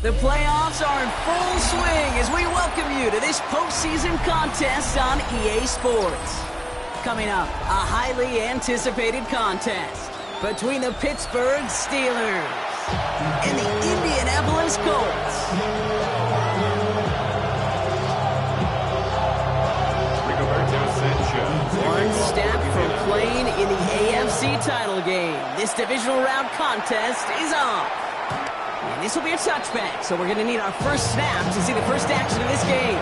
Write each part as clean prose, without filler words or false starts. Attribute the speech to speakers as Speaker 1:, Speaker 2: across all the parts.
Speaker 1: The playoffs are in full swing as we welcome you to this postseason contest on EA Sports. Coming up, a highly anticipated contest between the Pittsburgh Steelers and the Indianapolis Colts. One step from playing in the AFC title game. This divisional round contest is on. And this will be a touchback, so we're going to need our first snap to see the first action of this game.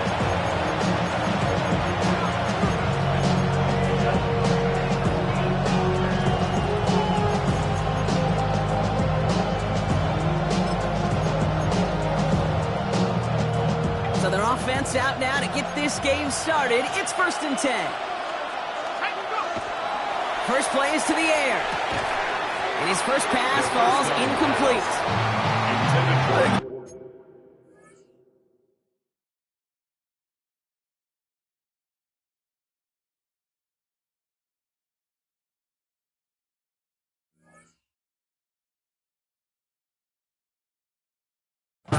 Speaker 1: So their offense out now to get this game started. It's 1st and 10. First play is to the air. And his first pass falls incomplete.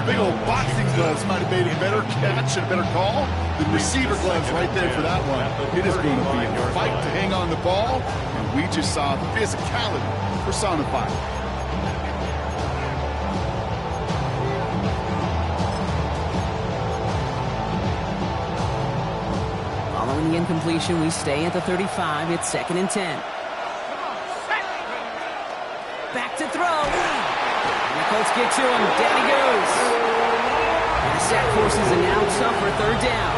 Speaker 2: Big old boxing gloves might have made a better catch and a better call than receiver gloves right there for that one. It is going to be a fight to hang on the ball, and we just saw physicality personified.
Speaker 1: Following the incompletion, we stay at the 35. It's 2nd and 10. Back to throw. And the Colts get to him. Down he goes. And the sack forces an out for 3rd down.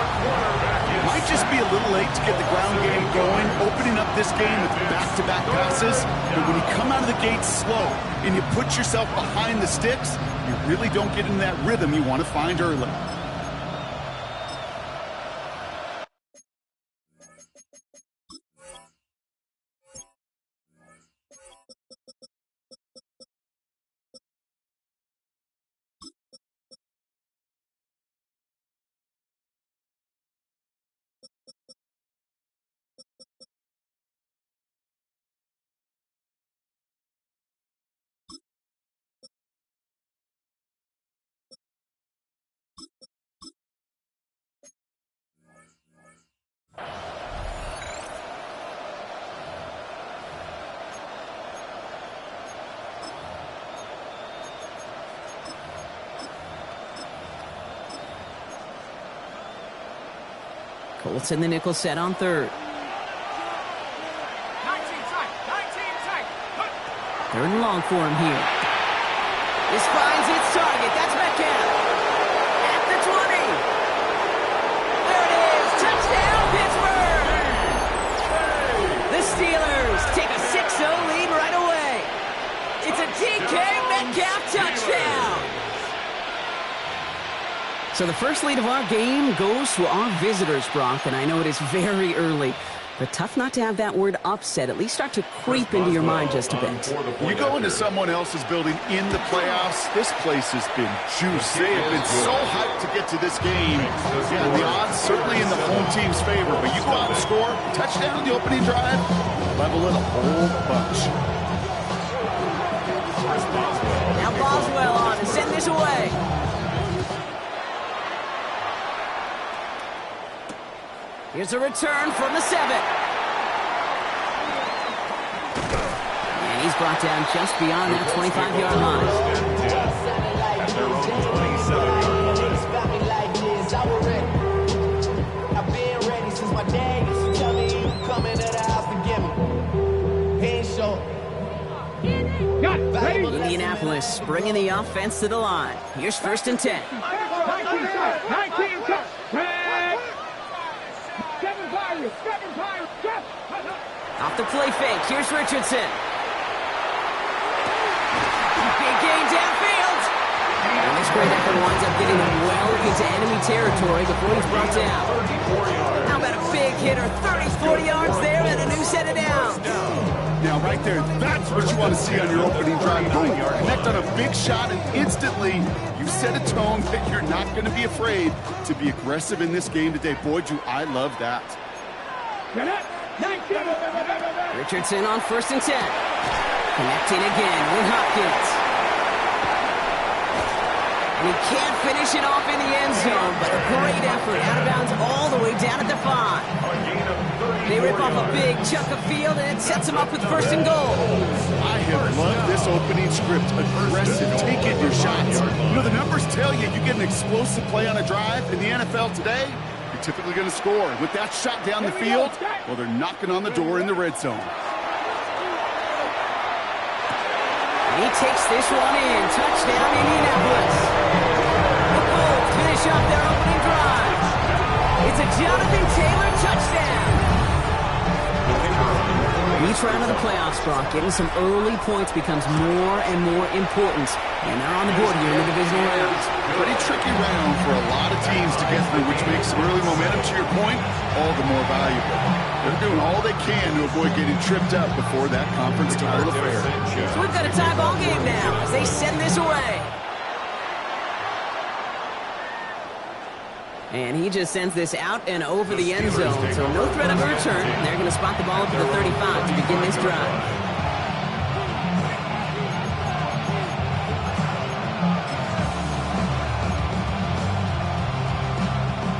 Speaker 2: Might just be a little late to get the ground game going, opening up this game with back-to-back passes. But when you come out of the gate slow and you put yourself behind the sticks, you really don't get in that rhythm you want to find early.
Speaker 1: Colts in the nickel set on 3rd. 3rd and long for him here. This finds its target. That's Metcalf. At the 20. There it is. Touchdown, Pittsburgh. The Steelers take a 6-0 lead right away. It's a DK Metcalf touchdown. So the first lead of our game goes to our visitors, Brock, and I know it is very early, but tough not to have that word upset at least start to creep into your mind just a bit.
Speaker 2: You go into someone else's building in the playoffs, this place has been juicy. They have been so hyped to get to this game. Yeah, the odds certainly in the home team's favor, but you go out and score, touchdown in the opening drive, level it a whole bunch.
Speaker 1: Now Boswell on to send this away. Here's a return from the 7. And he's brought down just beyond that 25-yard line.
Speaker 3: I've been ready since my dad used to tell me you coming to the house to get me.
Speaker 1: Indianapolis bringing the offense to the line. Here's 1st and 10. Off the play fake, here's Richardson. Big gain downfield. And this great effort winds up getting him well into enemy territory before he's brought down. How about a big hitter, 30, 40 yards there and a new set of downs.
Speaker 2: Now right there, that's what you want to see on your opening drive. Connect on a big shot and instantly you set a tone that you're not going to be afraid to be aggressive in this game today. Boy, do I love that.
Speaker 1: Richardson on 1st and 10. Connecting again with Hopkins. And He can't finish it off in the end zone, but a great effort. Out of bounds all the way down at the 5. They rip off a big chunk of field, and it sets them up with first and goal.
Speaker 2: I have loved this opening script. Aggressive, taking your shots. You know, the numbers tell you get an explosive play on a drive. In the NFL today, you're typically going to score. With that shot down the field, well, they're knocking on the door in the red zone.
Speaker 1: He takes this one in. Touchdown, Indianapolis. The Colts finish up their opening drive. It's a Jonathan Taylor touchdown. Each round of the playoffs, Brock, getting some early points becomes more and more important. And they're on the board here in the divisional rounds.
Speaker 2: Pretty tricky round for a lot of teams to get through, which makes some early momentum, to your point, all the more valuable. They're doing all they can to avoid getting tripped up before that conference title affair.
Speaker 1: So we've got a tie ball game now as they send this away. And he just sends this out and over the end zone, so no threat of a return. They're going to spot the ball up to the 35 to begin this drive.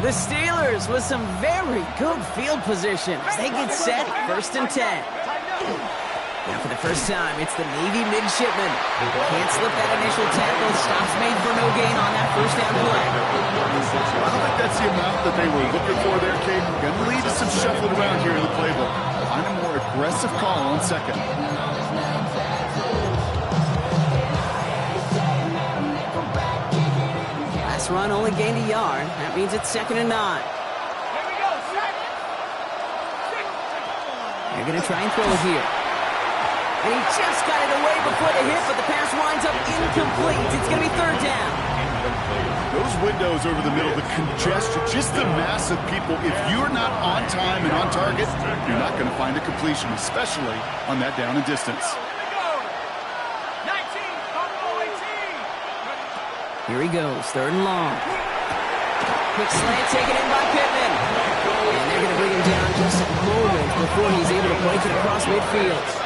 Speaker 1: The Steelers with some very good field position as they get set, 1st and 10. Now for the first time, it's the Navy midshipman. Can't slip that initial tackle. Stops made for no gain on that first down play.
Speaker 2: I don't think that's the amount that they were looking for there, Kate. Going to lead to some shuffling around here in the playbook. Find a more aggressive call on second.
Speaker 1: Last run only gained a yard. That means it's 2nd and 9. They're going to try and throw it here. And he just got it away before the hit, but the pass winds up incomplete. It's going to be 3rd down.
Speaker 2: Those windows over the middle, the congestion, just the mass of people. If you're not on time and on target, you're not going to find a completion, especially on that down and distance.
Speaker 1: Here he goes, 3rd and long. Quick slant taken in by Pittman. And they're going to bring him down just a moment before he's able to break it across midfield.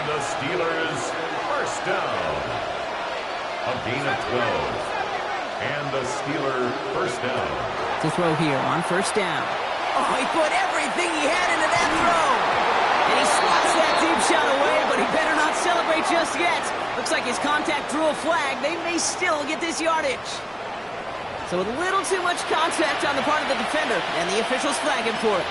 Speaker 4: The Steelers first down. A gain of 12. And the Steeler first down.
Speaker 1: To throw here on 1st down. Oh, he put everything he had into that throw. And he swats that deep shot away, but he better not celebrate just yet. Looks like his contact drew a flag. They may still get this yardage. So with a little too much contact on the part of the defender, and the officials flag him for it.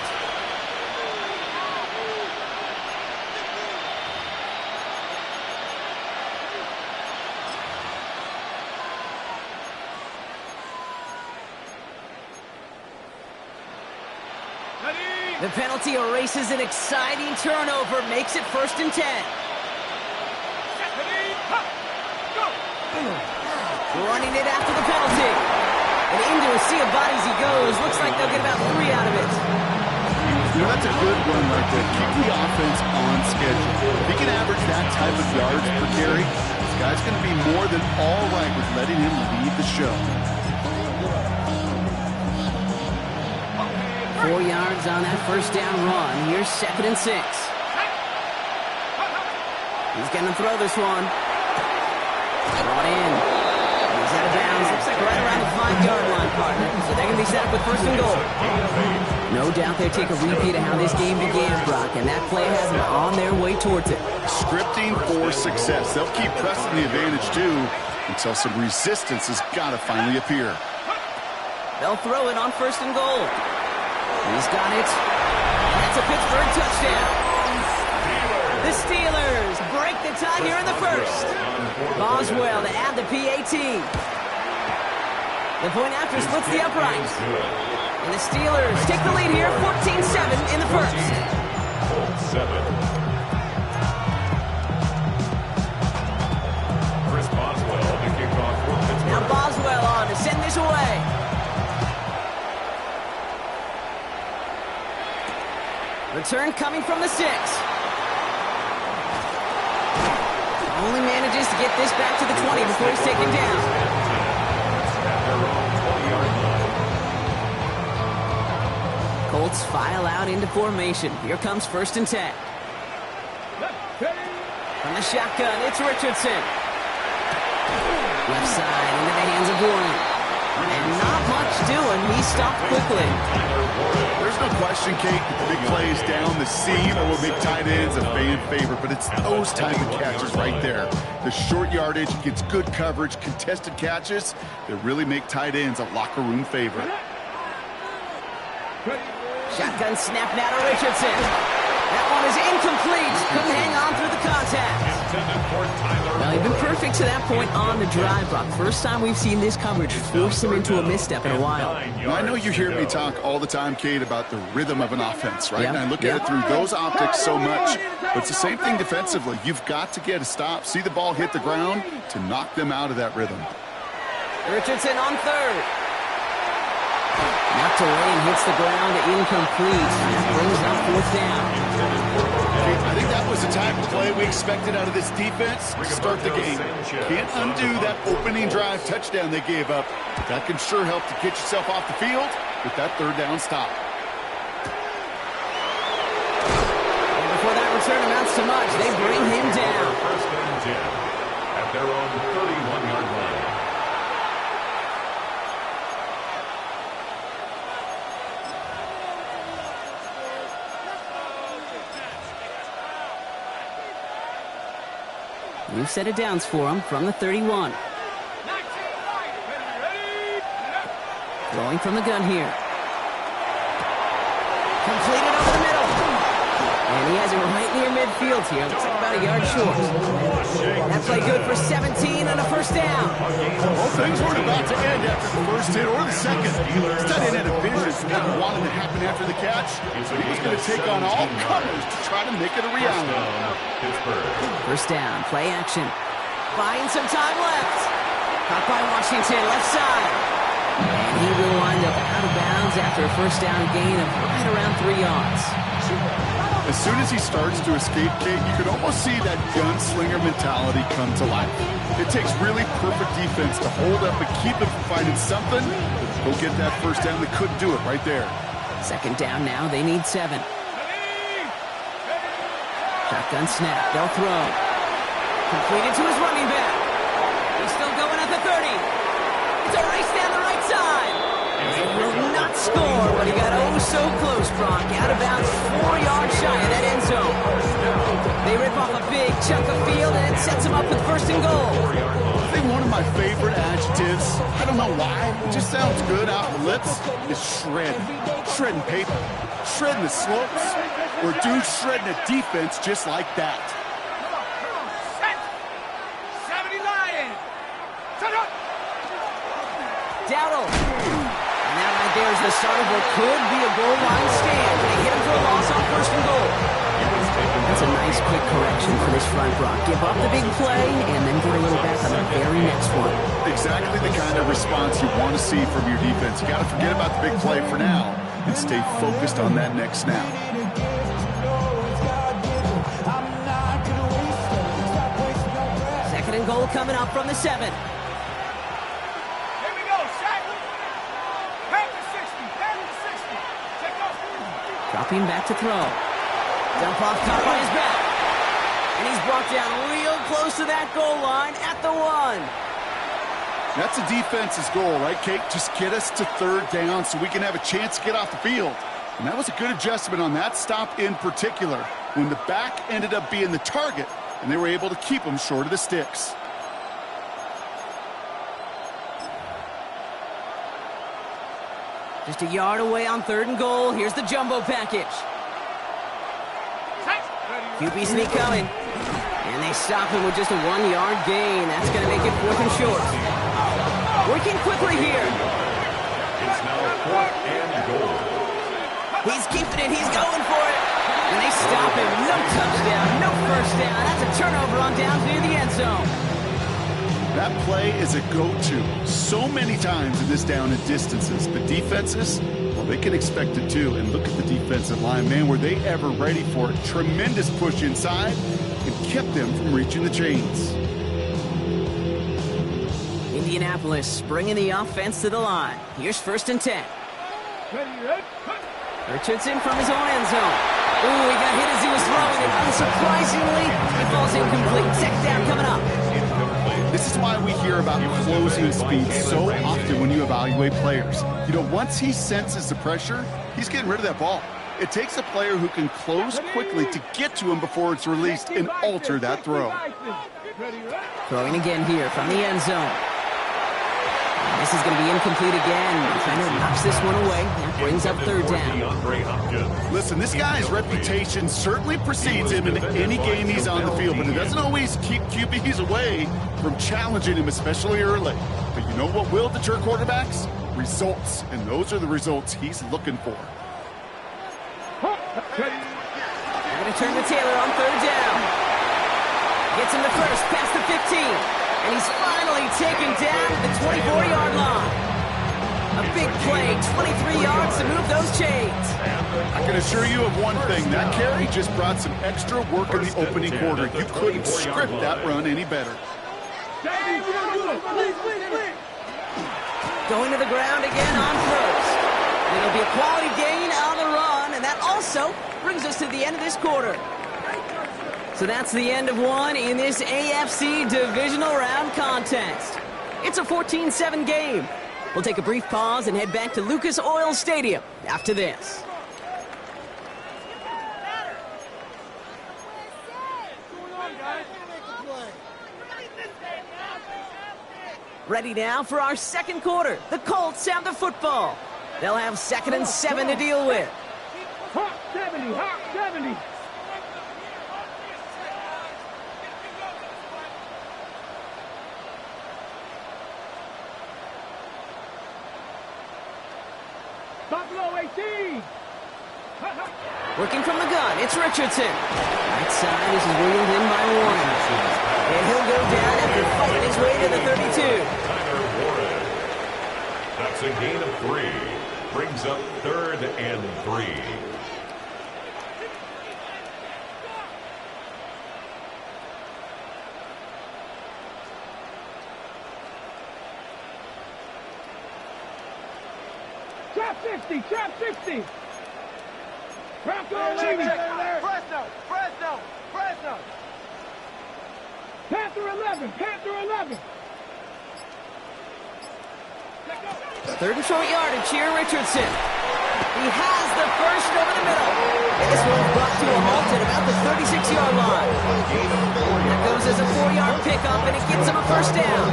Speaker 1: The penalty erases an exciting turnover, makes it 1st and 10. Running it after the penalty. And into a sea of bodies he goes. Looks like they'll get about 3 out of it.
Speaker 2: You know, that's a good run right there. Keep the offense on schedule. If he can average that type of yards per carry, this guy's going to be more than all right with letting him lead the show.
Speaker 1: 4 yards on that 1st down run. Here's 2nd and 6. He's going to throw this one. Brought in. He's out of bounds. Looks like right around the 5-yard line, partner. So they're going to be set up with 1st and goal. No doubt they take a repeat of how this game began, Brock, and that play has them on their way towards it.
Speaker 2: Scripting for success. They'll keep pressing the advantage, too, until some resistance has got to finally appear.
Speaker 1: They'll throw it on 1st and goal. He's got it. And that's a Pittsburgh touchdown. The Steelers break the tie here in the 1st. Boswell to add the PAT. The point after splits the uprights. And the Steelers take the lead here, 14-7 in the 1st.
Speaker 4: Chris Boswell to kick off for Pittsburgh.
Speaker 1: Now Boswell on to send this away. Return coming from the 6. Only manages to get this back to the 20 before he's taken down. Colts file out into formation. Here comes 1st and 10. From the shotgun, it's Richardson. Left side into the hands of Warren. And not much doing. He stopped quickly.
Speaker 2: There's no question, Kate, the big plays down the seam or will make tight ends a fan favorite, but it's those type of catches right there. The short yardage gets good coverage, contested catches that really make tight ends a locker room favorite.
Speaker 1: Shotgun snap now to Richardson. That one is incomplete. Couldn't hang on through the contact. Well, he's been perfect to that point on the drive, Brock. First time we've seen this coverage force him into a misstep in a while.
Speaker 2: Now, I know you hear me talk all the time, Kate, about the rhythm of an offense, right?
Speaker 1: Yep.
Speaker 2: And I look at it through those optics so much, but it's the same thing defensively. You've got to get a stop, see the ball hit the ground to knock them out of that rhythm.
Speaker 1: Richardson on third. Knocked away and hits the ground, incomplete. That brings up fourth down.
Speaker 2: I think that was the type of play we expected out of this defense to start the game. Can't undo that opening drive touchdown they gave up. That can sure help to get yourself off the field with that third down stop.
Speaker 1: And before that return amounts to much, they bring him down.
Speaker 4: First and 10 at their own 31-yard line.
Speaker 1: New set of downs for him from the 31. Throwing from the gun here. Completed over the middle. And he has it right near midfield here. Looks like about a yard short. That play good for 17 and a first down.
Speaker 2: Well, things weren't about to end after the first hit or the second. This tight end had a vision that wanted to happen after the catch. So he was going to take on all comers to try to make it a reality.
Speaker 1: First down, play action. Buying some time left. Caught by Washington, left side. And he will wind up out of bounds after a first down gain of right around 3 yards.
Speaker 2: As soon as he starts to escape, Kate, you can almost see that gunslinger mentality come to life. It takes really perfect defense to hold up and keep him from finding something. Go get that first down. They couldn't do it right there.
Speaker 1: Second down now, they need 7. Shotgun snap, they'll throw. Completed to his running back. He's still going at the 30. It's a race down the right side. He will not score, but he got oh so close, Brock. Out of bounds 4 yards shy of that end zone. They rip off a big chunk of field, and it sets him up with first and goal.
Speaker 2: I think one of my favorite adjectives, I don't know why, it just sounds good out the lips, is shred. Shredding paper, shredding the slopes, or dude shredding a defense just like that.
Speaker 1: Dowdle. And that right there is the start of what could be a goal line stand. They hit him for a loss on first and goal. That's a nice quick correction for this front, Brock. Give up the big play and then get a little back on the very next one.
Speaker 2: Exactly the kind of response you want to see from your defense. You got to forget about the big play for now and stay focused on that next snap.
Speaker 1: Second and goal coming up from the 7. Dropping back to throw. Dump off, caught by his back. And he's brought down real close to that goal line at the 1.
Speaker 2: That's a defense's goal, right, Kate? Just get us to third down so we can have a chance to get off the field. And that was a good adjustment on that stop in particular, when the back ended up being the target, and they were able to keep him short of the sticks.
Speaker 1: Just a yard away on third and goal. Here's the jumbo package. QB sneak coming. And they stop him with just a 1-yard gain. That's going to make it fourth and short. Working quickly here.
Speaker 4: It's now fourth and goal.
Speaker 1: He's keeping it. He's going for it. And they stop him. No touchdown. No first down. That's a turnover on downs near the end zone.
Speaker 2: That play is a go-to so many times in this down and distances. But defenses, well, they can expect it too. And look at the defensive line. Man, were they ever ready for it? Tremendous push inside and kept them from reaching the chains.
Speaker 1: Indianapolis bringing the offense to the line. Here's first and 10. Richardson from his own end zone. Ooh, he got hit as he was throwing it. Unsurprisingly, it falls incomplete. Second down coming up.
Speaker 2: This is why we hear about closing speed so often when you evaluate players. You know, once he senses the pressure, he's getting rid of that ball. It takes a player who can close quickly to get to him before it's released and alter that throw.
Speaker 1: Throwing again here from the end zone. This is going to be incomplete again. Kind of knocks this one away and brings up third down.
Speaker 2: Listen, this guy's reputation certainly precedes him in any game he's on the field, but it doesn't always keep QBs away from challenging him, especially early. But you know what will deter quarterbacks? Results, and those are the results he's looking for.
Speaker 1: They're going to turn to Taylor on third down. Gets him the first, past the 15. And he's finally taken down at the 24-yard line. A big play, 23 yards to move those chains.
Speaker 2: I can assure you of one thing. That carry just brought some extra work in the opening quarter. You couldn't script that run any better.
Speaker 1: Going to the ground again on first. It'll be a quality gain on the run, and that also brings us to the end of this quarter. So that's the end of one in this AFC divisional round contest. It's a 14-7 game. We'll take a brief pause and head back to Lucas Oil Stadium after this. Ready now for our second quarter. The Colts have the football. They'll have 2nd and 7 to deal with.
Speaker 5: Hot 70, hot 70. Buffalo 18.
Speaker 1: Working from the gun, it's Richardson. Right side is wheeled in by Warren. And he'll go down after fighting his way to the 32.
Speaker 4: That's a gain of 3. Brings up 3rd and 3.
Speaker 5: Trap 60, trap 60. Bronco 80. Fresno. Panther 11, Panther 11.
Speaker 1: 3rd and short yardage here, Richardson. He has the first over the middle. And this one's brought to a halt at about the 36-yard line. That goes as a 4-yard pickup, and it gets him a first down.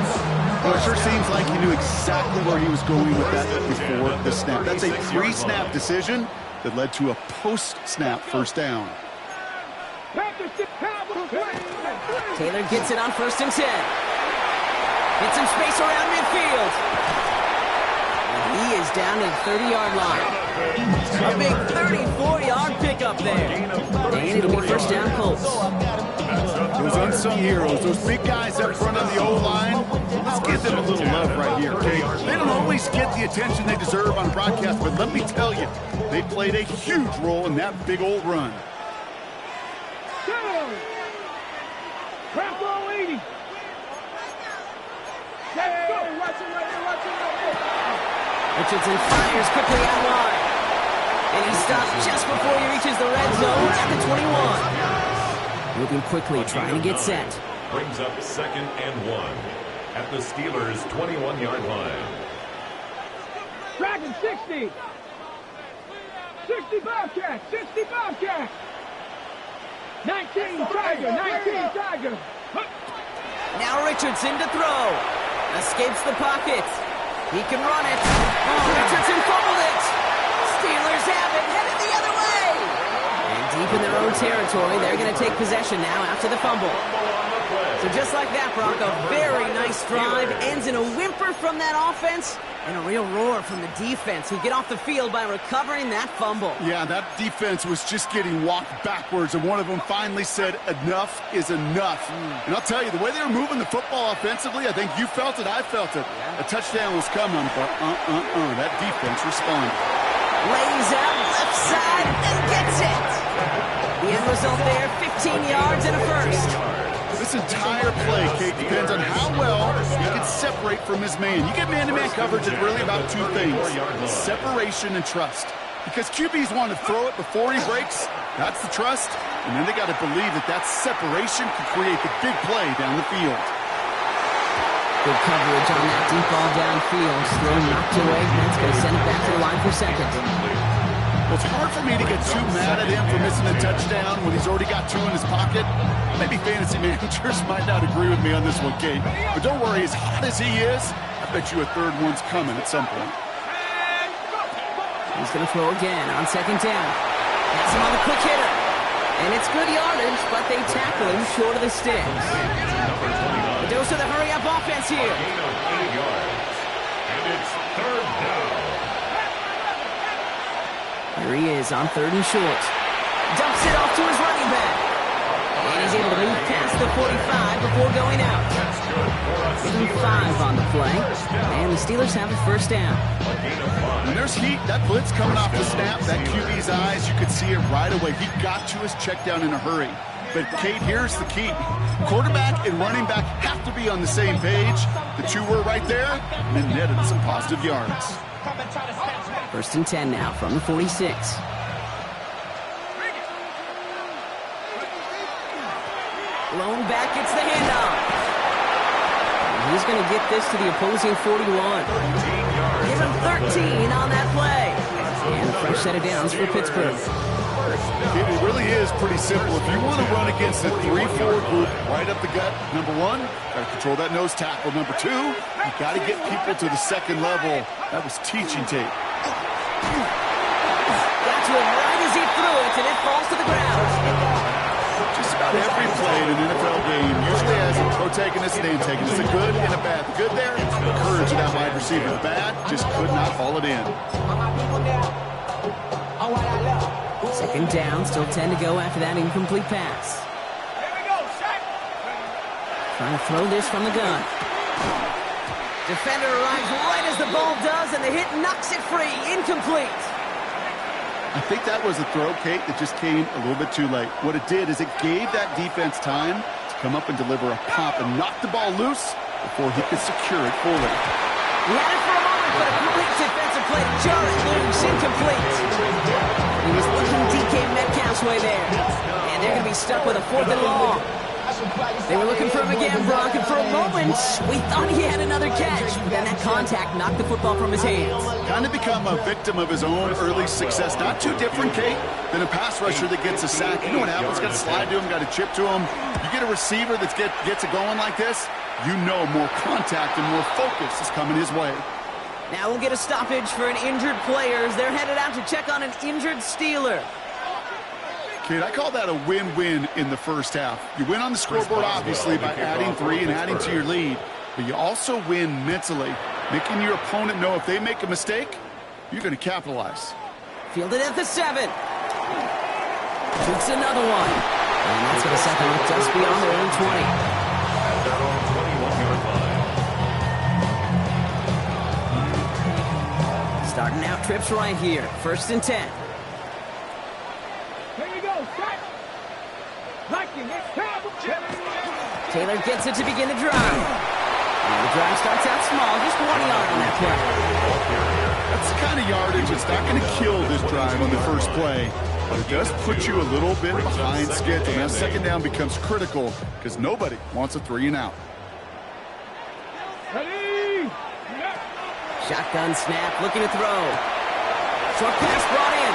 Speaker 2: Well, it sure seems like he knew exactly where he was going with that before the snap. That's a pre-snap decision that led to a post-snap first down.
Speaker 1: Taylor gets it on 1st and 10. Gets some space around midfield. And he is down to the 30-yard line. A big 34-yard pickup there. And it'll be first down Colts.
Speaker 2: Those unsung heroes, those big guys up front on the O-line, let's give them a little love right here, okay? They don't always get the attention they deserve on broadcast, but let me tell you, they played a huge role in that big old run.
Speaker 5: Bronco 80. Let's go. Watch him right there.
Speaker 1: Richardson fires quickly out wide. And he stops just before he reaches the red zone at the 21. Moving quickly, trying to get set.
Speaker 4: Brings up 2nd and 1 at the Steelers' 21-yard line.
Speaker 5: Dragon 60. 60 Bobcat. 60 Bobcat. 19 Tiger.
Speaker 1: Now Richardson to throw. Escapes the pocket. He can run it. Oh, Richardson fumbled it. Steelers have it, headed the other way. And deep in their own territory, they're going to take possession now after the fumble. So just like that, Brock, a very nice drive. Ends in a whimper from that offense and a real roar from the defense, who get off the field by recovering that fumble.
Speaker 2: Yeah, that defense was just getting walked backwards, and one of them finally said, enough is enough. And I'll tell you, the way they were moving the football offensively, I think you felt it, I felt it. Yeah. A touchdown was coming, but that defense responded.
Speaker 1: Lays out left side and gets it. The end result there, 15 yards and a first.
Speaker 2: This entire play, Kate, depends on how well he can separate from his man. You get man-to-man coverage, it's really about two things: separation and trust. Because QBs want to throw it before he breaks. That's the trust. And then they got to believe that that separation can create the big play down the field.
Speaker 1: Good coverage on that deep ball downfield. Throw knocked away. That's going to send it back to the line for second.
Speaker 2: Well, it's hard for me to get too mad at him for missing a touchdown when he's already got 2 in his pocket. Maybe fantasy managers might not agree with me on this one, Kate. But don't worry, as hot as he is, I bet you a third one's coming at some point.
Speaker 1: He's going to throw again on second down. Has him on the quick hitter. And it's good yardage, but they tackle him short of the sticks. The dose of the hurry-up offense here.
Speaker 4: Gain of 8 yards. And it's third down.
Speaker 1: Here he is on third and short. Dumps it off to his running back. And he's able to move past the 45 before going out.
Speaker 4: That's good for us.
Speaker 1: Giving 5 on the play. And the Steelers have a first down.
Speaker 4: A gain of 5.
Speaker 2: When there's heat, that blitz coming off the snap, that QB's eyes, you could see it right away. He got to his check down in a hurry. But, Kate, here's the key. Quarterback and running back have to be on the same page. The 2 were right there, and it netted some positive yards.
Speaker 1: First and 10 now from the 46. Lone back gets the handoff. And he's going to get this to the opposing 41. Give him 13 on that play. And a fresh set of downs for Pittsburgh.
Speaker 2: It really is pretty simple. If you want to run against a 3-4 group right up the gut, number 1, got to control that nose tackle. Number 2, you got to get people to the second level. That was teaching tape.
Speaker 1: Got to him right as he threw it, and it falls to the ground.
Speaker 2: Just about every play in an NFL game usually has a protagonist and antagonist. A good and a bad. The good there, the courage of that wide receiver. The bad, just could not haul it in.
Speaker 1: Second down, still 10 to go after that incomplete pass. Trying to throw this from the gun. Defender arrives right as the ball does, and the hit knocks it free. Incomplete.
Speaker 2: I think that was a throw, Kate, that just came a little bit too late. What it did is it gave that defense time to come up and deliver a pop and knock the ball loose before he could secure it fully.
Speaker 1: He had it for a moment, but a complete defensive play to jar it loose. Incomplete. He was looking DK Metcalf's way there. And they're going to be stuck with a 4th and long. They were looking for him again, Brock, and for a moment, we thought he had another catch. But then that contact knocked the football from his hands.
Speaker 2: Kind of become a victim of his own early success. Not too different, Kate, than a pass rusher that gets a sack. You know what happens? Got to slide to him, got to chip to him. You get a receiver that gets it going like this, you know more contact and more focus is coming his way.
Speaker 1: Now we'll get a stoppage for an injured player as they're headed out to check on an injured Steeler.
Speaker 2: Kate, I call that a win-win in the first half. You win on the scoreboard, obviously, by adding 3 and adding to your lead. But you also win mentally, making your opponent know if they make a mistake, you're going to capitalize.
Speaker 1: Fielded at the 7. Shoots another one. And that's going to set them up just beyond their own 20.
Speaker 4: At their own 21-yard line.
Speaker 1: Starting out trips right here. First and 10.
Speaker 5: Here we go, set. Liking it.
Speaker 1: Taylor gets it to begin the drive. And the drive starts out small, just 1 yard on that play.
Speaker 2: That's the kind of yardage that's not going to kill this drive on the first play, but it does put you a little bit behind schedule. And that second down becomes critical because nobody wants a 3 and out.
Speaker 5: Ready?
Speaker 1: Shotgun snap, looking to throw. Short pass brought in.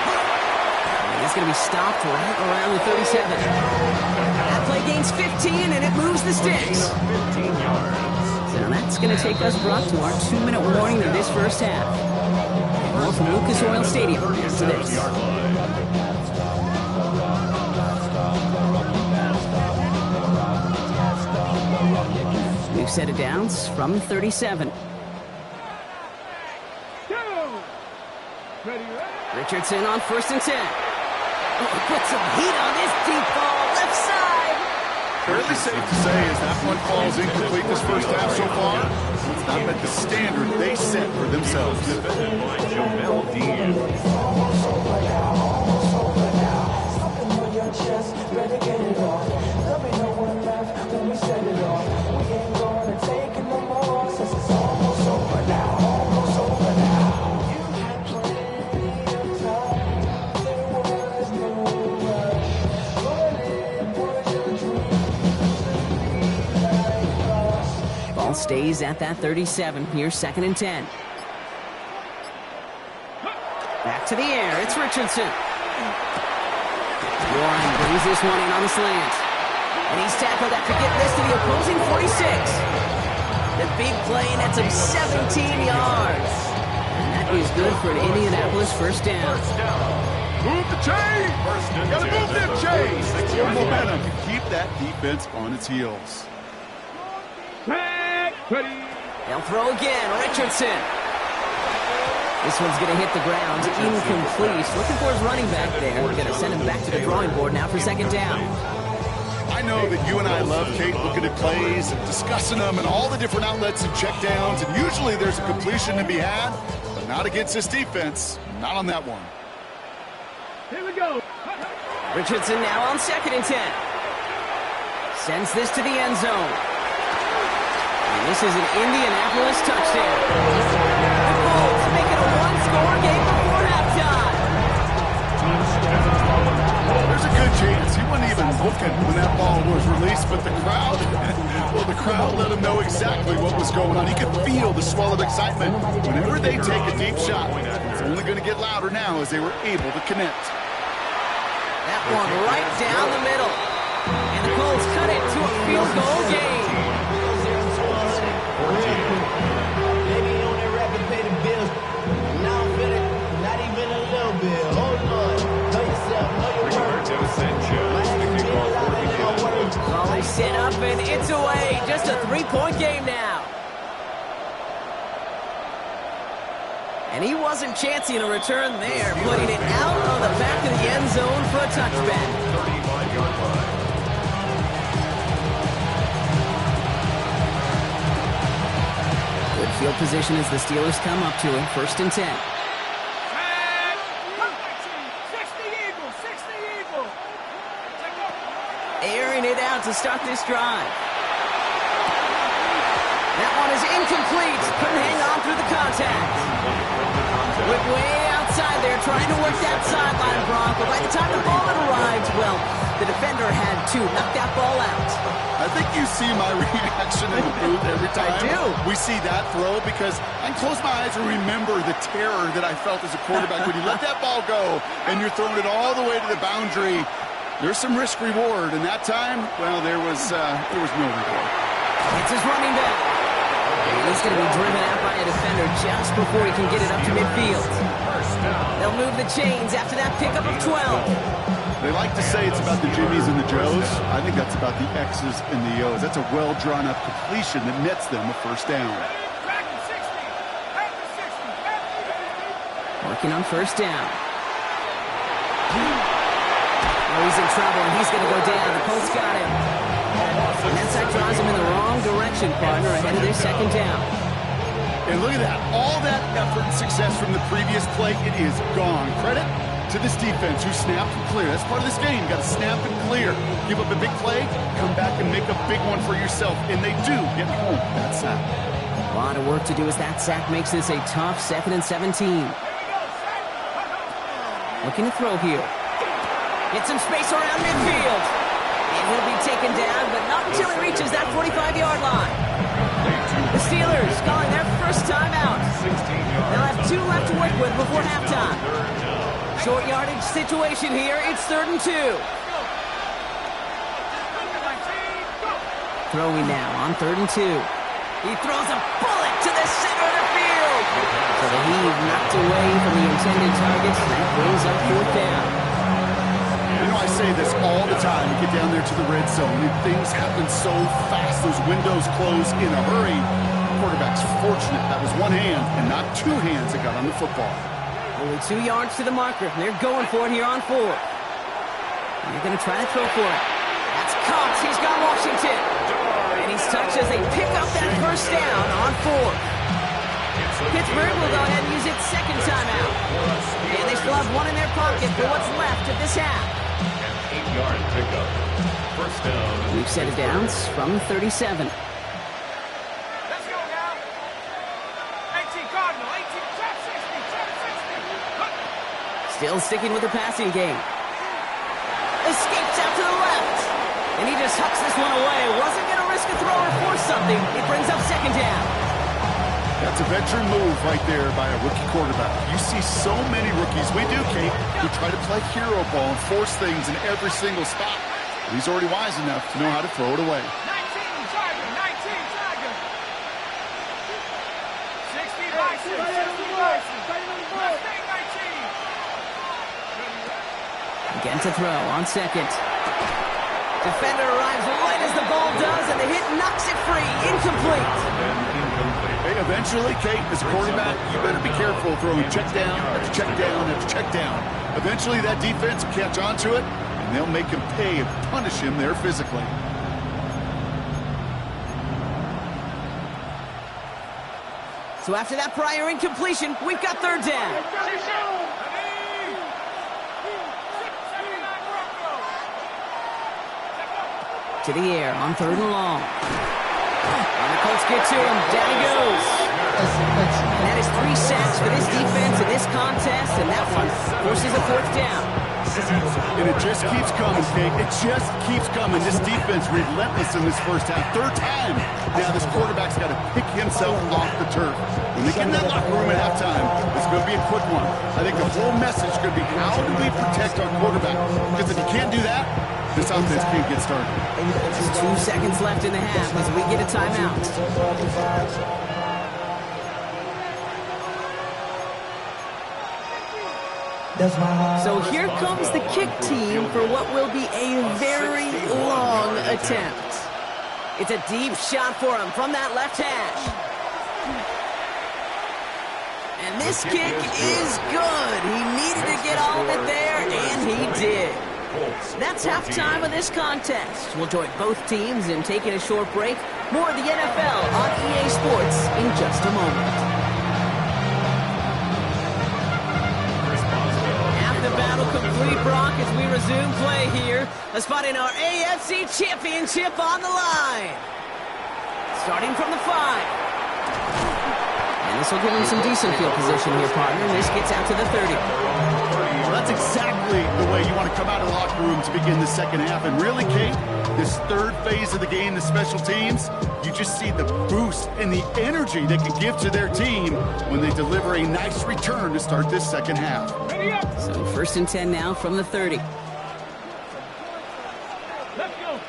Speaker 1: And it's going to be stopped right around the 37. That play gains 15, and it moves the sticks.
Speaker 4: 15 yards.
Speaker 1: So that's going to take us, Brock, to our 2-minute warning of this first half. More from Lucas Oil Stadium after this. New set of downs from 37. Richardson on first and 10. Oh, put some heat on this deep ball, left side.
Speaker 2: Fairly safe to say as that one falls incomplete this first half so far, it's not met the standard they set for themselves.
Speaker 4: Defended by Jamel Dean.
Speaker 1: stays at that 37. Here's 2nd and 10. Back to the air. It's Richardson. Warren brings this one in on the slant. And he's tackled after getting this to the opposing 46. The big play nets him 17 yards. And that is good for an Indianapolis first down.
Speaker 2: Move the chain! Gotta move them chains! More momentum to keep that defense on its heels.
Speaker 1: They'll throw again. Richardson. This one's going to hit the ground. Incomplete. Looking for his running back there. Going to send him back to the drawing board now for 2nd down.
Speaker 2: I know that you and I love, Kate, looking at plays and discussing them and all the different outlets and checkdowns, and usually there's a completion to be had, but not against this defense. Not on that one.
Speaker 5: Here we go.
Speaker 1: Richardson now on 2nd and 10. Sends this to the end zone. And this is an Indianapolis touchdown. The Colts make it a one-score game before halftime.
Speaker 2: There's a good chance he wasn't even looking when that ball was released, but the crowd, well, the crowd let him know exactly what was going on. He could feel the swell of excitement. Whenever they take a deep shot, it's only going to get louder now as they were able to connect.
Speaker 1: That one right down the middle. And the Colts cut it to a field goal game.
Speaker 3: Maybe on that record pay the bills. Now I'm feeling not even a little bit. Hold on. Know yourself. Know your worth.
Speaker 1: Volley set up and it's away. Just a 3-point game now. And he wasn't chancing a return there, putting it out on the back of the end zone for a touchback.
Speaker 4: 35-yard line.
Speaker 1: Good field position as the Steelers come up to him. 1st and 10.
Speaker 5: 60 Eagles, 60 Eagles.
Speaker 1: Airing it out to start this drive. That one is incomplete. Couldn't hang on through the contact. Went way outside there, trying to work that sideline, Brock. But by the time the ball had arrived, well, the defender had to knock that ball out.
Speaker 2: I think you see my reaction in the booth every time
Speaker 1: I do.
Speaker 2: we see that throw, because I can close my eyes and remember the terror that I felt as a quarterback when you let that ball go and you're throwing it all the way to the boundary. There's some risk reward, and that time, well, there was no reward.
Speaker 1: It's his running back. He's going to be driven out by a defender just before he can get it up to midfield. They'll move the chains after that pickup of 12.
Speaker 2: They like to say it's about the Jimmies and the Joes. I think that's about the X's and the O's. That's a well-drawn-up completion that nets them a first down.
Speaker 1: Working on 1st down. Oh, he's in trouble, and he's going to go down. The Colts got him. And that side drives him in the wrong direction, partner, ahead of their 2nd down.
Speaker 2: And look at that. All that effort and success from the previous play, it is gone. Credit to this defense who snapped and clear. That's part of this game. You got to snap and clear. Give up a big play, come back and make a big one for yourself. And they do get home that sack.
Speaker 1: A lot of work to do as that sack makes this a tough 2nd and 17. Looking to throw here. Get some space around midfield. And he'll be taken down, but not until he reaches that 45-yard line. The Steelers calling their first time out. They'll have 2 left to work with before halftime. Short yardage situation here. It's 3rd and 2. Throwing now on 3rd and 2. He throws a bullet to the center of the field. So the heave knocked away from the intended targets. That brings up 4th down.
Speaker 2: You know, I say this all the time. You get down there to the red zone, and things happen so fast. Those windows close in a hurry. The quarterback's fortunate. That was one hand and not 2 hands that got on the football.
Speaker 1: Only 2 yards to the marker. They're going for it here on 4th. They're going to try to throw for it. That's caught. He's got Washington. And he's touched as they pick up that first down on 4th. Pittsburgh will go ahead and use its 2nd timeout. And they still have 1 in their pocket for what's left of this half.
Speaker 4: 8-yard pickup. First down.
Speaker 1: We've set it down from the 37.
Speaker 5: Let's go now. 18 Cardinal, 18, trap 60.
Speaker 1: Still sticking with the passing game. Escapes out to the left. And he just hucks this one away. Wasn't going to risk a throw or force something. It brings up second down.
Speaker 2: That's a veteran move right there by a rookie quarterback. You see so many rookies, we do, Kate, who try to play hero ball and force things in every single spot. But he's already wise enough to know how to throw it away.
Speaker 5: 19 Tiger. 60 Bison, 60 Bison. Mustang 19.
Speaker 1: Again to throw on second. Defender arrives right as the ball does, and the hit knocks it free. Incomplete.
Speaker 2: Hey, eventually, Kate, as a quarterback, you better be careful throwing check down after check down after check down. Eventually, that defense will catch on to it, and they'll make him pay and punish him there physically.
Speaker 1: So after that prior incompletion, we've got third down. To the air on third and long. And the Colts get to him. Down he goes. And that is 3 sacks for this defense in this contest, and that one forces a fourth down.
Speaker 2: And it just keeps coming, Kate. It just keeps coming. This defense relentless in this first half. Third time. Now this quarterback's got to pick himself off the turf. When they get in that locker room at halftime, it's going to be a quick one. I think the whole message is going to be, how do we protect our quarterback? Because if you can't do that, this offense can't get started.
Speaker 1: Just 2 seconds left in the half as we get a timeout. So here comes the kick team for what will be a very long attempt. It's a deep shot for him from that left hash. And this kick is good. He needed to get all of it there, and he did. That's halftime of this contest. We'll join both teams in taking a short break. More of the NFL on EA Sports in just a moment. The battle complete, Brock, as we resume play here. A spot in our AFC Championship on the line. Starting from the 5. And this will give him some decent field position here, partner. And this gets out to the 30.
Speaker 2: Well, that's exactly the way you want to come out of the locker room to begin the second half. And really, Kate, this third phase of the game, the special teams, you just see the boost and the energy they can give to their team when they deliver a nice return to start this second half.
Speaker 1: So first and 10 now from the 30.
Speaker 5: Let's go.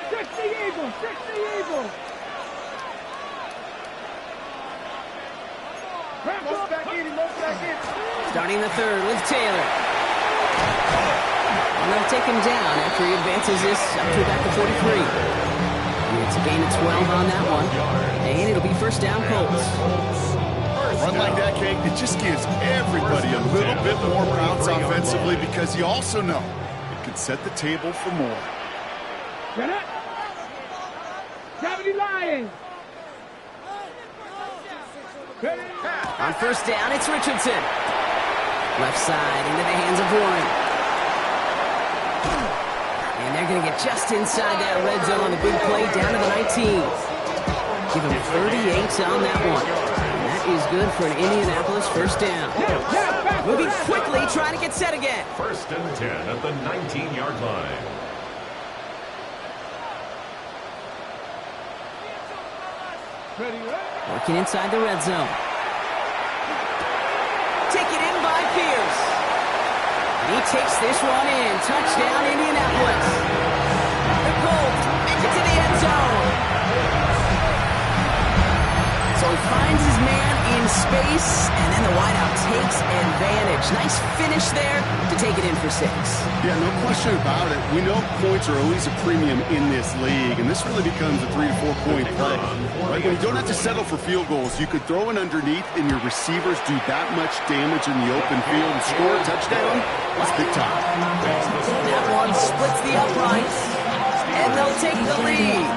Speaker 5: 60 Eagles, 60 Eagles. Most back in.
Speaker 1: Starting the third with Taylor. And they'll take him down after he advances this up to about the 43. And it's a gain of 12 on that one. And it'll be first down Colts.
Speaker 2: Run like that, Kate, it just gives everybody a little bit more bounce offensively because you also know it can set the table for more.
Speaker 5: Get it. Gravity Lions.
Speaker 1: On first down, it's Richardson. Left side into the hands of Warren. And they're going to get just inside that red zone on the big play down to the 19. Give him 38 on that one. And that is good for an Indianapolis first down. Moving quickly, trying to get set again.
Speaker 4: First and 10 at the 19-yard line.
Speaker 1: Working inside the red zone. Taken in by Pierce. And he takes this one in. Touchdown, Indianapolis. The Colts make it to the end zone. So he finds his man in space, and then the wideout takes advantage. Nice finish there to take it in for 6.
Speaker 2: Yeah, no question about it. We know points are always a premium in this league, and this really becomes a 3 to 4 point play. Right? When you don't have to settle for field goals, you could throw it underneath, and your receivers do that much damage in the open field and score a touchdown. That's big time.
Speaker 1: That one splits the uprights, and they'll take the lead.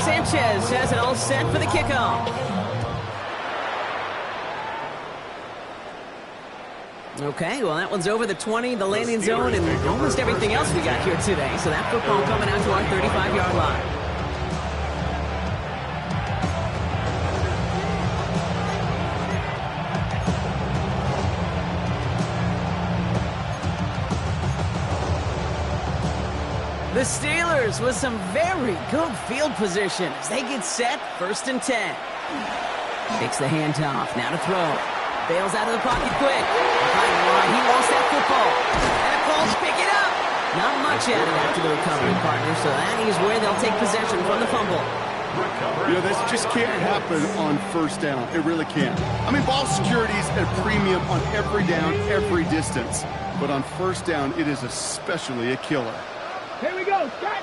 Speaker 1: Sanchez has it all set for the kickoff. Okay, well, that one's over the 20, the landing zone, and almost everything else we got here today. So that football coming out to our 35-yard line. The Steelers with some very good field position as they get set, 1st and 10. Takes the handoff, now to throw. Bails out of the pocket quick. Behind the line, he lost that football. And the Colts pick it up. Not much added after the recovery, partner, so that is where they'll take possession from the fumble.
Speaker 2: You know, this just can't happen on 1st down. It really can't. I mean, ball security's at a premium on every down, every distance. But on 1st down, it is especially a killer.
Speaker 5: Here we go, Scott.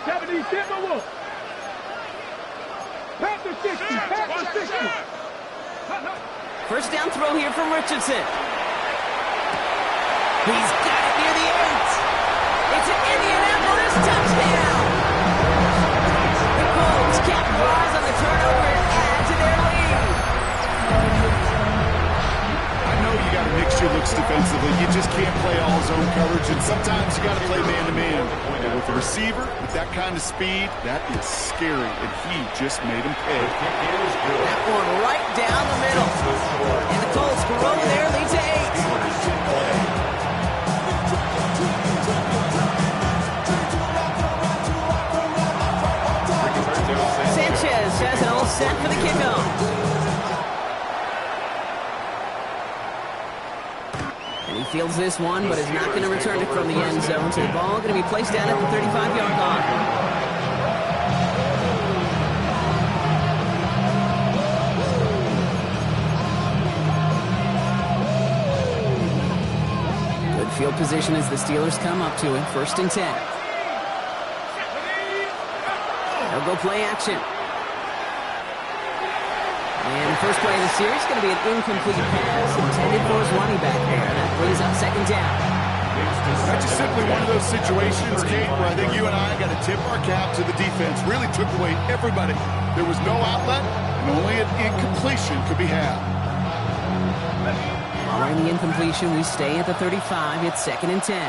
Speaker 5: 70, Timberwolf. Panther 60, Panther 60.
Speaker 1: 1st down throw here from Richardson. He's got it near the 8. It's an Indianapolis touchdown. The Colts capitalize on the turnover and add to their lead.
Speaker 2: I know you got to mix your looks defensively. You just can't play all zone coverage, and sometimes you got to play man-to-man. And with the receiver, with that kind of speed, that is scary, and he just made him pay.
Speaker 1: That one right down the middle. And the Colts grow their lead to 8. Sanchez has it all set for the kickoff. And he fields this one, but is not going to return it from the end zone. So the ball going to be placed down at the 35-yard line. Good field position as the Steelers come up to it. 1st and 10. They'll go play action. And the first play of the series is going to be an incomplete pass intended for his running back there. That brings up 2nd down.
Speaker 2: That's just simply one of those situations, Kate, where I think you and I got to tip our cap to the defense. Really took away everybody. There was no outlet, and only an incompletion could be had.
Speaker 1: Following the incompletion, we stay at the 35. It's 2nd and 10.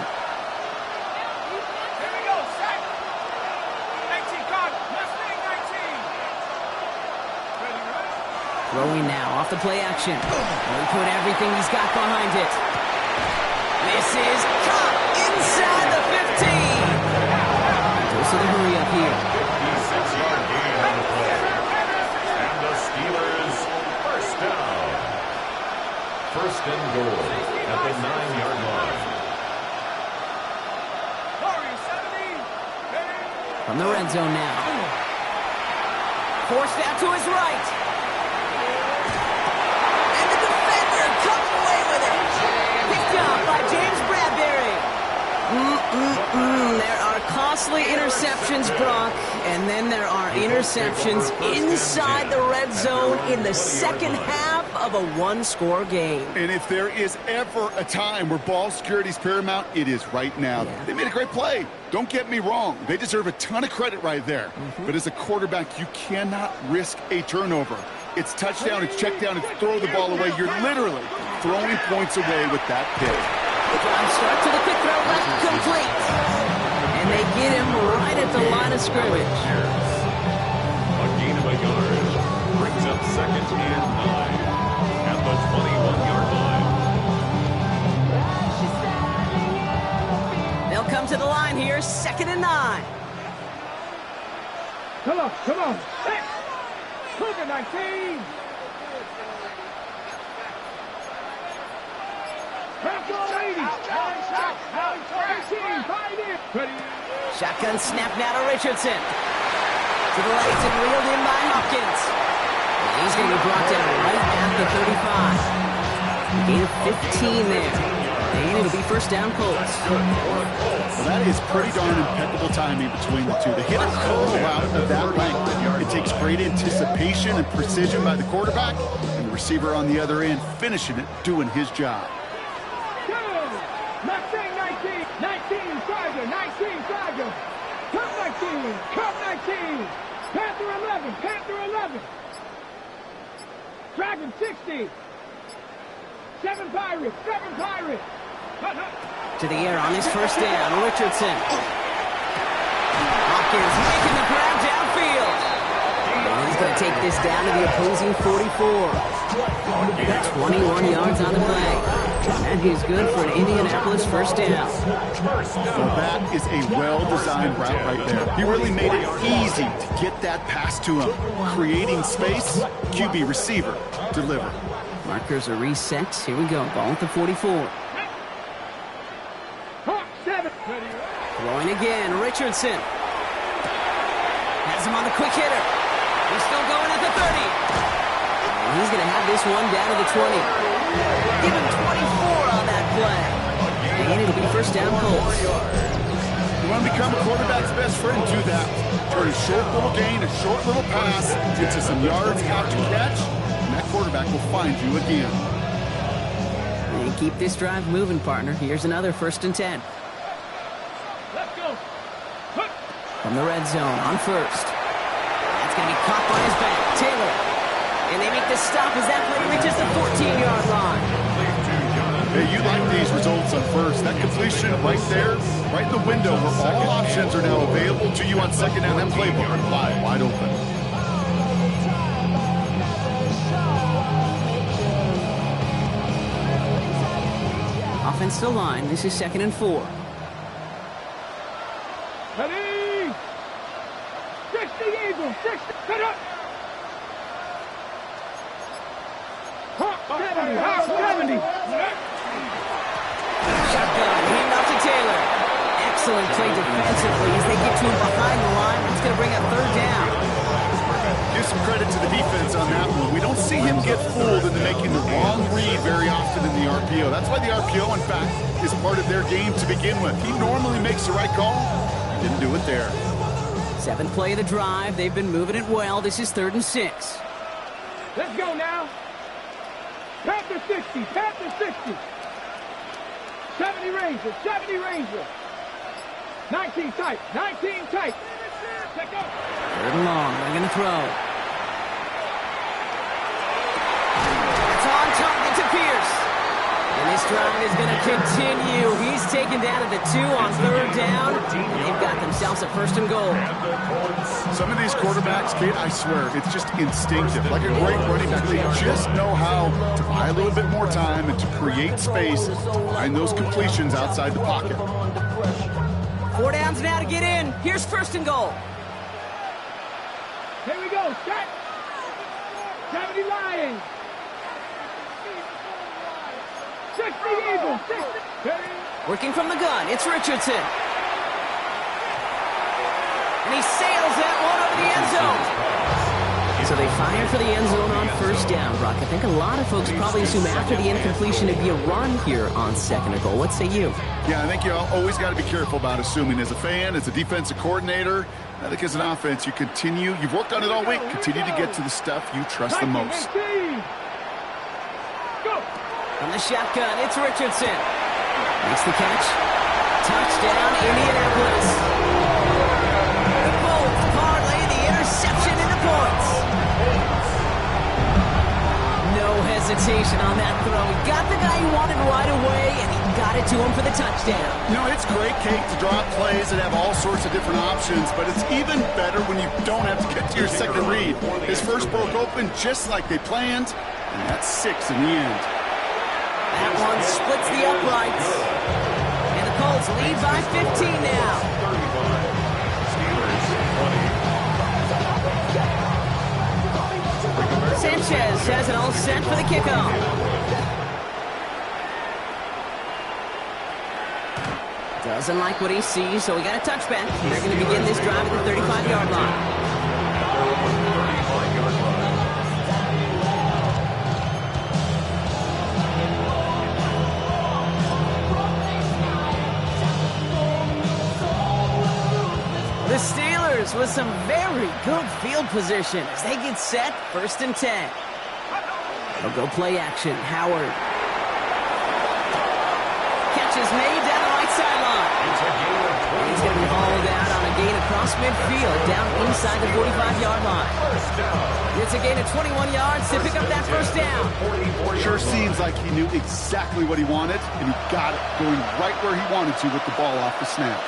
Speaker 1: Throwing now off the play action. He put everything he's got behind it. This is caught inside the 15. Goes to the hurry up here.
Speaker 4: 56-yard gain on the play. And the Steelers 1st down. 1st and goal at the 9-yard line.
Speaker 1: From the red zone now. Forced out to his right. By James Bradbury. There are costly interceptions, Brock, and then there are interceptions inside the red zone in the 2nd half of a 1-score game.
Speaker 2: And if there is ever a time where ball security is paramount, it is right now.
Speaker 1: Yeah.
Speaker 2: They made a great play. Don't get me wrong. They deserve a ton of credit right there. But as a quarterback, you cannot risk a turnover. It's touchdown, it's check down, it's throw the ball away. You're literally throwing points away with that pick.
Speaker 1: Drive start to the quick throw, left complete. And they get him right at the line of scrimmage.
Speaker 4: A gain of a yard brings up 2nd and 9 at the 21-yard line.
Speaker 1: They'll come to the line here, 2nd and 9.
Speaker 5: Come on, come on. Cougar 19.
Speaker 1: Shotgun snap now to Richardson. To the legs and reeled in by Hopkins. And he's going to be brought down right at the 35. Gain of 15 there. And it'll be 1st down Colts.
Speaker 2: Well, that is pretty darn impeccable timing between the two. They hit a curl out of that length. It takes great anticipation and precision by the quarterback, and the receiver on the other end finishing it, doing his job.
Speaker 5: Cup 19. Panther 11. Panther 11. Dragon 60. 7 Pirates. 7 Pirates.
Speaker 1: To the air on his 1st down, Richardson. Hopkins making the grab downfield. And he's going to take this down to the opposing 44. They got 21 yards on the play. And he's good for an Indianapolis first down.
Speaker 2: Well, that is a well-designed route right there. He really made it easy to get that pass to him. Creating space, QB receiver, deliver.
Speaker 1: Markers are reset. Here we go. Ball at the 44. Throwing again. Richardson. Has him on the quick hitter. He's still going at the 30. And he's going to have this one down to the 20. Give him 24 on that play. And it'll be first down Colts.
Speaker 2: You want to become a quarterback's best friend, do that. Turn a short little gain, a short little pass into some yards after catch, and that quarterback will find you again.
Speaker 1: And keep this drive moving, partner. Here's another 1st and 10.
Speaker 5: Let's go.
Speaker 1: From the red zone on first. That's going to be caught by his back. Taylor. And they make the stop as that play reaches the 14-yard line.
Speaker 2: Hey, you like these results on first. That completion right there, right in the window where all options are now available to you on second down. That playbook wide open.
Speaker 1: Offensive line. This is 2nd and 4.
Speaker 5: Ready? 60 Eagles. 60. Set up. 70.
Speaker 1: Shotgun. Hand off to Taylor. Excellent play defensively as they get to him behind the line. It's going to bring up 3rd down.
Speaker 2: Give some credit to the defense on that one. We don't see him get fooled into making the wrong read very often in the RPO. That's why the RPO, in fact, is part of their game to begin with. He normally makes the right call. Didn't do it there.
Speaker 1: 7th play of the drive. They've been moving it well. This is 3rd and 6.
Speaker 5: Let's go now. Panther 60. Panther 60. 70 Ranger. 70 Ranger. 19 tight. 19 tight. Let's go.
Speaker 1: 3rd and long. They're going to throw. It's on target to Pierce. And this drive is going to continue. He's taken down at the 2 on 3rd down. And they've got themselves a 1st and goal.
Speaker 2: Some of these quarterbacks, Kate, I swear, it's just instinctive. Like a great running back, they just know how to buy a little bit more time and to create space, find those completions outside the pocket.
Speaker 1: 4 downs now to get in. Here's 1st and goal.
Speaker 5: Here we go. Set. 70 Lions. 60 Eagles. 60.
Speaker 1: Working from the gun. It's Richardson. And he sails that one over the end zone. So they fire for the end zone on 1st down, Brock. I think a lot of folks probably assume after the incompletion it'd be a run here on 2nd and goal. What say you?
Speaker 2: Yeah, I think you always got to be careful about assuming. As a fan, as a defensive coordinator, I think as an offense, you've worked on it all week, continue to get to the stuff you trust the most.
Speaker 5: Go.
Speaker 1: From the shotgun, it's Richardson. Makes the catch. Touchdown, Indianapolis. The Colts parlay the interception into points. No hesitation on that throw. He got the guy he wanted right away, and he got it to him for the touchdown.
Speaker 2: You know, it's great, Kate, to draw up plays and have all sorts of different options, but it's even better when you don't have to get to your second read. His first broke open just like they planned, and that's 6 in the end.
Speaker 1: That one splits the uprights. And the Colts lead by 15 now.
Speaker 4: 35. Steelers 20.
Speaker 1: Sanchez has it all set for the kickoff. Doesn't like what he sees, so we got a touchback. They're going to begin this drive at the 35-yard line. The Steelers with some very good field position as they get set, 1st and 10. They'll go play action. Howard. Catch is made down the right sideline. He's going to be hauled out on a gain across midfield, down inside the 45-yard line. It's a gain of 21 yards to pick up that 1st down.
Speaker 2: Sure seems like he knew exactly what he wanted, and he got it, going right where he wanted to with the ball off the snap.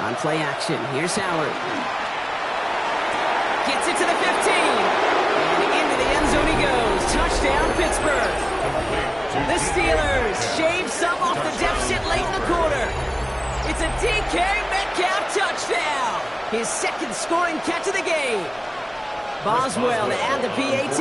Speaker 1: On play action, here's Howard. Gets it to the 15. And into the end zone he goes. Touchdown. Touchdown, Pittsburgh. The Steelers shave some off the deficit late in the quarter. It's a DK Metcalf touchdown. His second scoring catch of the game. Boswell to add the PAT.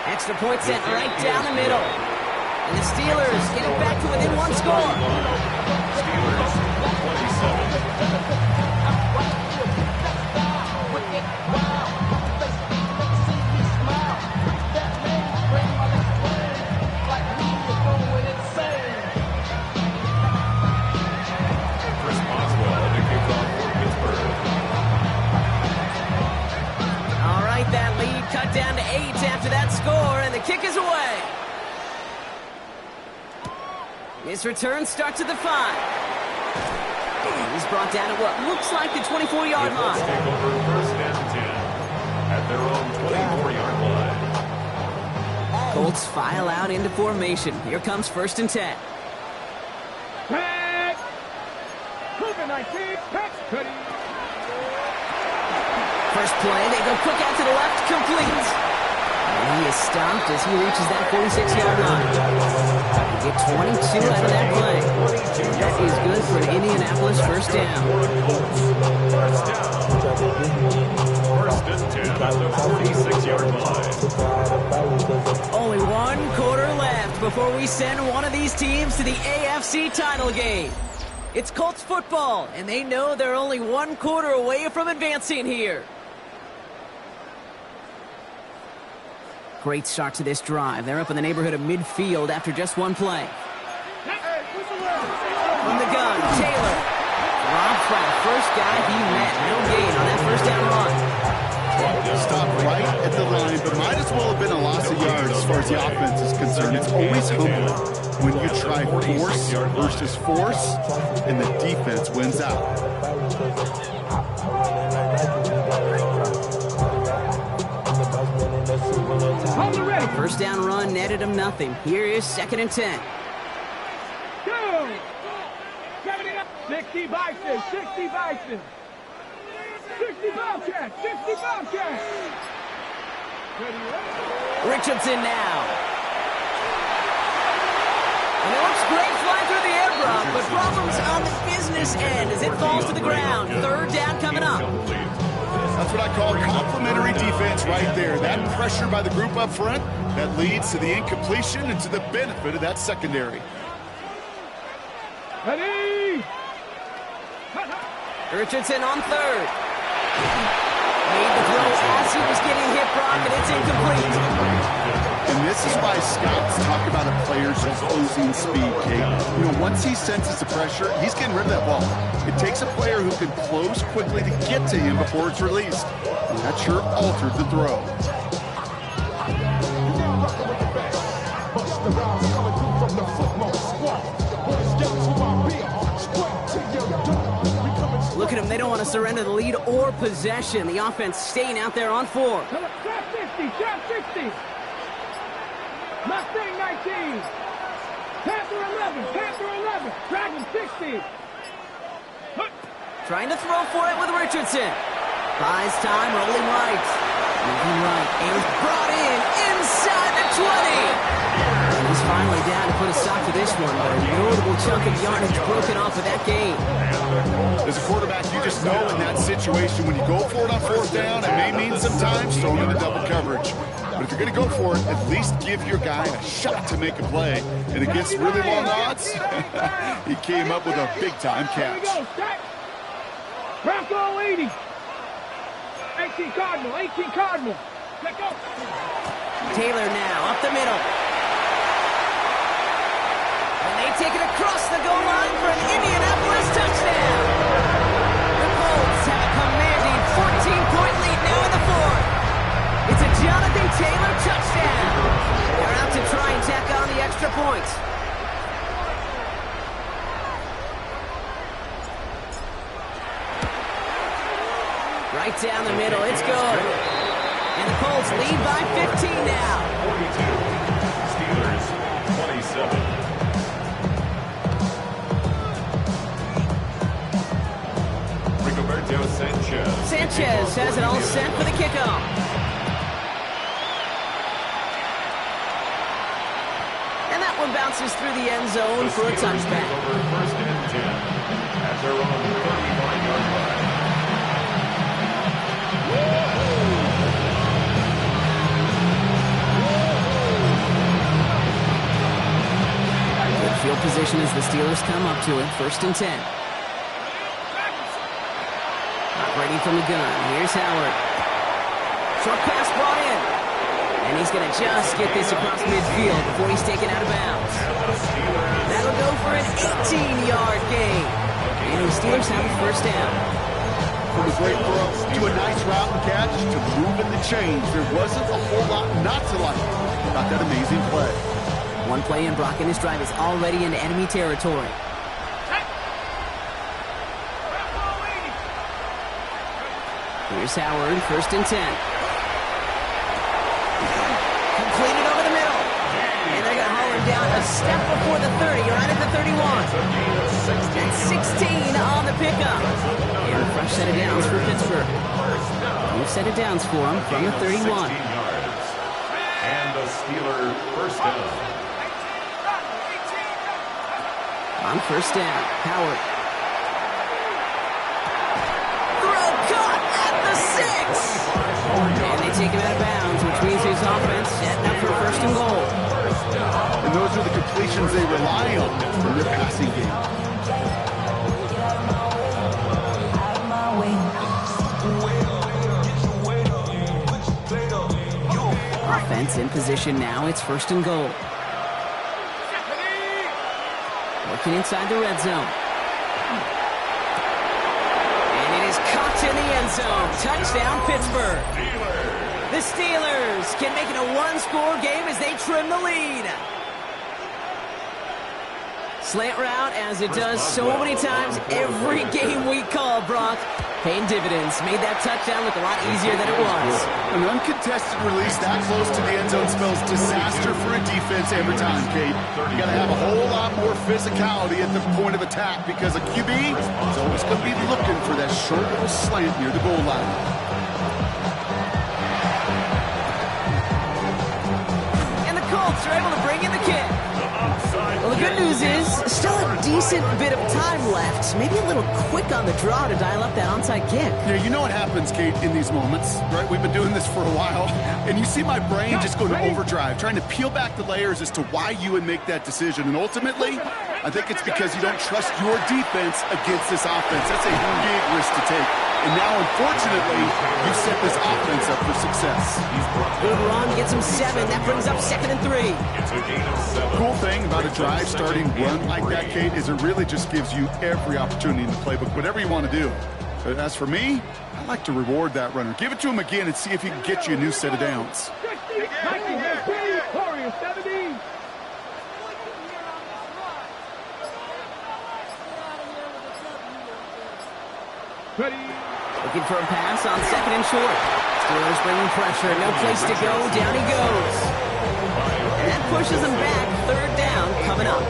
Speaker 1: Extra point sent right down the middle. And the Steelers get it back to within one score.
Speaker 4: Steelers 27. Chris Boswell to kick off for Pittsburgh.
Speaker 1: All right, that lead cut down to 8 after that score, and the kick is away. His return starts at the 5. He's brought down at what looks like the 24-yard line.
Speaker 4: Take over first and 10 at their own 24-yard line.
Speaker 1: Colts file out into formation. Here comes first and 10.
Speaker 5: Pass. COVID-19. Pass. Cuddy.
Speaker 1: First play, they go quick out to the left, complete. And he is stopped as he reaches that 46-yard line. They get 22 out of that play. That is good for an Indianapolis first down.
Speaker 4: First down. First and 10 at the 46-yard line.
Speaker 1: Only one quarter left before we send one of these teams to the AFC title game. It's Colts football, and they know they're only one quarter away from advancing here. Great start to this drive. They're up in the neighborhood of midfield after just one play. From the gun, Taylor. Dropped by the first guy he met. No gain on that first down run.
Speaker 2: Stop right at the line, but might as well have been a loss of yards as far as the offense is concerned. It's always humbling when you try force versus force, and the defense wins out.
Speaker 1: First down run netted him nothing. Here is second and 10.
Speaker 5: Go. 60 Bison. 60 Bison. 60 Bobcats. 60 Bobcats.
Speaker 1: Richardson now. And it looks great flying through the air, Brock, but problems on the business end as it falls to the ground. Third down coming up.
Speaker 2: That's what I call complimentary defense right there. That pressure by the group up front, that leads to the incompletion and to the benefit of that secondary.
Speaker 5: Ready.
Speaker 1: Richardson on third. Made the throw as he was getting hit, Brock, and it's incomplete.
Speaker 2: And this is why scouts talk about a player's closing speed, Kate. You know, once he senses the pressure, he's getting rid of that ball. It takes a player who can close quickly to get to him before it's released. And that sure altered the throw.
Speaker 1: Look at them. They don't want to surrender the lead or possession. The offense staying out there on 4.
Speaker 5: Trap 60. Trap 60. Mustang 19. Panther 11. Panther 11. Dragon 60.
Speaker 1: Trying to throw for it with Richardson. Buys time, rolling right. Moving right. And was brought in inside the 20. And he's finally down to put a stop to this one. But a notable chunk of yardage broken off of that game.
Speaker 2: As a quarterback, you just know in that situation, when you go for it on fourth down, it may mean sometimes throwing into double coverage. But if you're going to go for it, at least give your guy a shot to make a play. And against really long odds, he came up with a big-time catch.
Speaker 5: Bronco 80. 18 Cardinal. 18 Cardinal. Let go.
Speaker 1: Taylor now up the middle. And they take it across the goal line for an Indianapolis touchdown. The Colts have a commanding 14-point lead now in the fourth. It's a Jonathan Taylor touchdown. They're out to try and tack on the extra points. Right down the middle, it's good. And the Colts lead by 15 now.
Speaker 4: 42. Steelers 27.
Speaker 1: Sanchez has it all set for the kickoff. And that one bounces through the end zone for a touchback.
Speaker 4: First and 10 at their own 35-yard line.
Speaker 1: Good field position as the Steelers come up to it. First and 10. Ready from the gun. Here's Howard. Short pass brought in. And he's going to just get this across midfield before he's taken out of bounds. That'll go for an 18-yard gain. And the Steelers have a first down.
Speaker 2: From a great throw to a nice route and catch to moving the chains. There wasn't a whole lot not to like about that amazing play.
Speaker 1: One play in, Brock, and his drive is already into enemy territory. Here's Howard, first and 10. Completed over the middle. And they're going to haul him down a step before the 30, right at the 31. And 16 on the pickup. And a fresh set of downs for Pittsburgh. New set of downs for him from the 31.
Speaker 4: And the Steeler first down.
Speaker 1: On first down, Howard. And they take him out of bounds, which means his offense setting up for first and goal.
Speaker 2: And those are the completions they rely on from their passing game.
Speaker 1: Offense in position now. It's first and goal. Working inside the red zone. In the end zone. Touchdown, Pittsburgh. The Steelers can make it a one-score game as they trim the lead. Slant route, as it does so many times every game we call, Brock. Paying dividends. Made that touchdown look a lot easier than it was.
Speaker 2: An uncontested release that close to the end zone spells disaster for a defense every time, Kate. You got to have a whole lot more physicality at the point of attack because a QB is always going to be looking for that short little slant near the goal line.
Speaker 1: And the Colts are able to bring in the kick. Well, the good news is still a decent bit of time left. Maybe a little quick on the draw to dial up that onside kick.
Speaker 2: Yeah, you know what happens, Kate, in these moments, right? We've been doing this for a while, and you see my brain just go to overdrive, trying to peel back the layers as to why you would make that decision. And ultimately, I think it's because you don't trust your defense against this offense. That's a big risk to take. And now, unfortunately, you set this offense up for success.
Speaker 1: Good run, gets him 7. That brings up 2nd and 3.
Speaker 2: Cool thing about a drive starting run like that, Kate, is it really just gives you every opportunity in the playbook, whatever you want to do. But as for me, I like to reward that runner. Give it to him again and see if he can get you a new set of downs.
Speaker 5: Ready.
Speaker 1: Looking for a pass on 2nd and short. Steelers bringing pressure. No place to go. Down he goes. And that pushes him back. 3rd down coming up.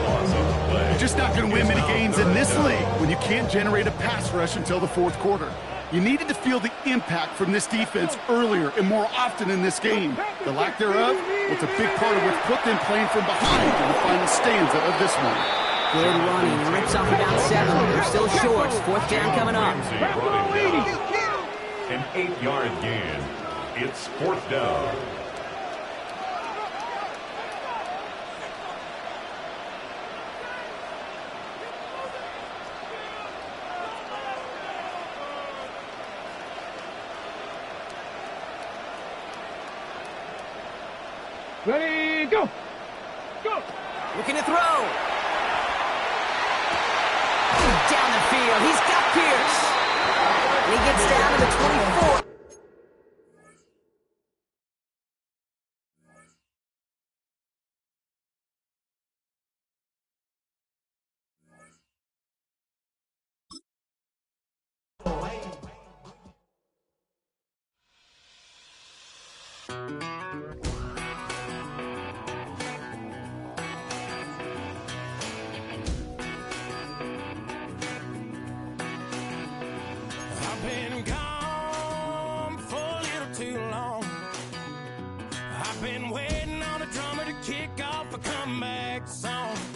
Speaker 2: You're just not going to win many games in this league when you can't generate a pass rush until the 4th quarter. You needed to feel the impact from this defense earlier and more often in this game. The lack thereof was a big part of what's put them playing from behind in the final stanza of this one.
Speaker 1: Good running. Rips off about 7. They're still short. 4th down coming up.
Speaker 4: An 8-yard gain. It's 4th down.
Speaker 5: Ready, go! Go!
Speaker 1: Looking to throw. Down the field. He's got Pierce. And he gets down to the 24.
Speaker 6: kick off a comeback song.